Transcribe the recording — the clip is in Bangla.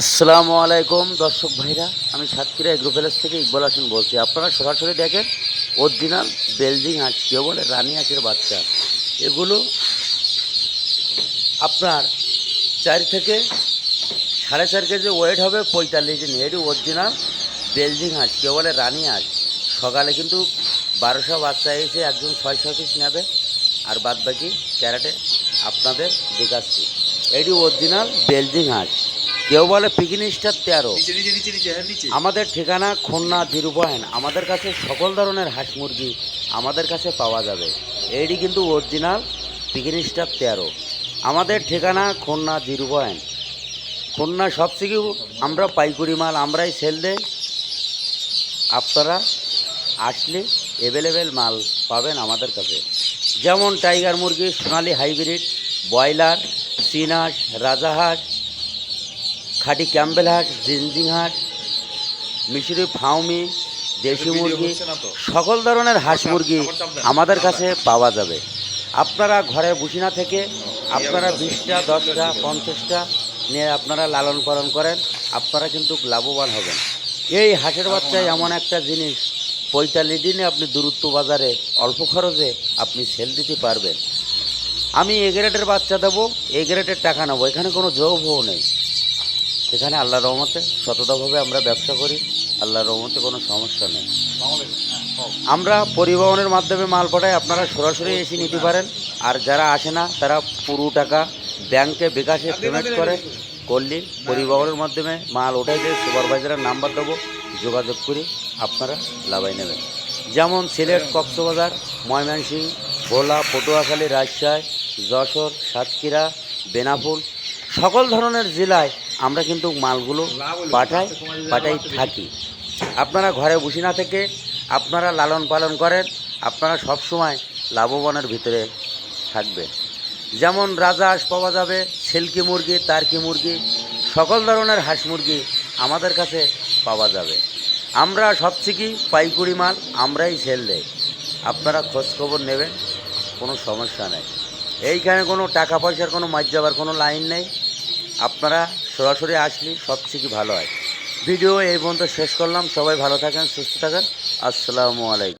আসসালামু আলাইকুম দর্শক ভাইরা, আমি সাতক্ষীরা এগ্রো প্যালেস থেকে ইকবাল হাসান বলছি। আপনারা সরাসরি দেখেন অরিজিনাল বেলজিং হাঁস, কেউ বলে রানী হাঁসের বাচ্চা। এগুলো আপনার 4 থেকে 4.5 কেজি ওয়েট হবে, 45 দিন। এটি অরিজিনাল বেলজিং হাঁস, কেউ বলে রানী হাঁস। সকালে কিন্তু 1200 বাচ্চা এসে একজন 600 পিস নেবে, আর বাদ বাকি ক্যারেটে আপনাদের দেখাচ্ছি। এটি অরিজিনাল বেলজিং হাঁস, কেউ বলে পিকনিক স্টার 13। আমাদের ঠিকানা খুলনা 0 আমাদের কাছে সকল ধরনের হাঁস মুরগি আমাদের কাছে পাওয়া যাবে। এটি কিন্তু অরিজিনাল পিকনিক স্টার 13। আমাদের ঠিকানা খুলনা 0 খুলনা। সবথেকে আমরা পাইকারি মাল আমরাই সেল দেই। আপনারা আসলে অ্যাভেলেবেল মাল পাবেন আমাদের কাছে, যেমন টাইগার মুরগি, সোনালি হাইব্রিড, ব্রয়লার, চীন হাঁস, রাজাহাঁস, খাঁটি ক্যাম্বেল হাঁস, জিঞ্জিং হাঁস, মিশরি ফাউমি, দেশি মুরগি, সকল ধরনের হাঁস মুরগি আমাদের কাছে পাওয়া যাবে। আপনারা ঘরে বসে না থেকে আপনারা 20টা, 10টা, 50টা নিয়ে আপনারা লালন পালন করেন, আপনারা কিন্তু লাভবান হবেন। এই হাঁসের বাচ্চা এমন একটা জিনিস, 45 দিনে আপনি দূরত্ব বাজারে অল্প খরচে আপনি সেল দিতে পারবেন। আমি এ গ্রেডের বাচ্চা দেবো, এ গ্রেডের টাকা নেবো, এখানে কোনো যোগ নেই। এখানে আল্লাহর রহমতে সততাভাবে আমরা ব্যবসা করি, আল্লাহর রহমতে কোনো সমস্যা নেই। আমরা পরিবহনের মাধ্যমে মাল পাঠাই, আপনারা সরাসরি এসে নিতে পারেন। আর যারা আসে না তারা পুরো টাকা ব্যাংকে বিকাশে পেমেন্ট করলে পরিবহনের মাধ্যমে মাল ওঠাই দিয়ে সুপারভাইজারের নাম্বার দেবো, যোগাযোগ করে আপনারা লাভাই নেবেন। যেমন সিলেট, কক্সবাজার, ময়মনসিংহ, ভোলা, পটুয়াখালী, রাজশাহী, যশোর, সাতক্ষীরা, বেনাপোল, সকল ধরনের জেলায় আমরা কিন্তু মালগুলো পাঠাই থাকি। আপনারা ঘরে বসে না থেকে আপনারা লালন পালন করেন, আপনারা সবসময় লাভবানের ভিতরে থাকবেন। যেমন রাজহাঁস পাওয়া যাবে, সিল্কি মুরগি, টার্কি মুরগি, সকল ধরনের হাঁস মুরগি আমাদের কাছে পাওয়া যাবে। আমরা সবথেকে পাইকারি মাল আমরাই সেল দেই, আপনারা খোঁজখবর নেবেন, কোনো সমস্যা নেই। এইখানে কোনো টাকা পয়সার কোনো মাঝ যাবার কোনো লাইন নেই। আপনারা সরাসরি আসলে সবথেকে ভালো হয়। ভিডিও এই পর্যন্ত শেষ করলাম। সবাই ভালো থাকেন, সুস্থ থাকেন। আসসালামু আলাইকুম।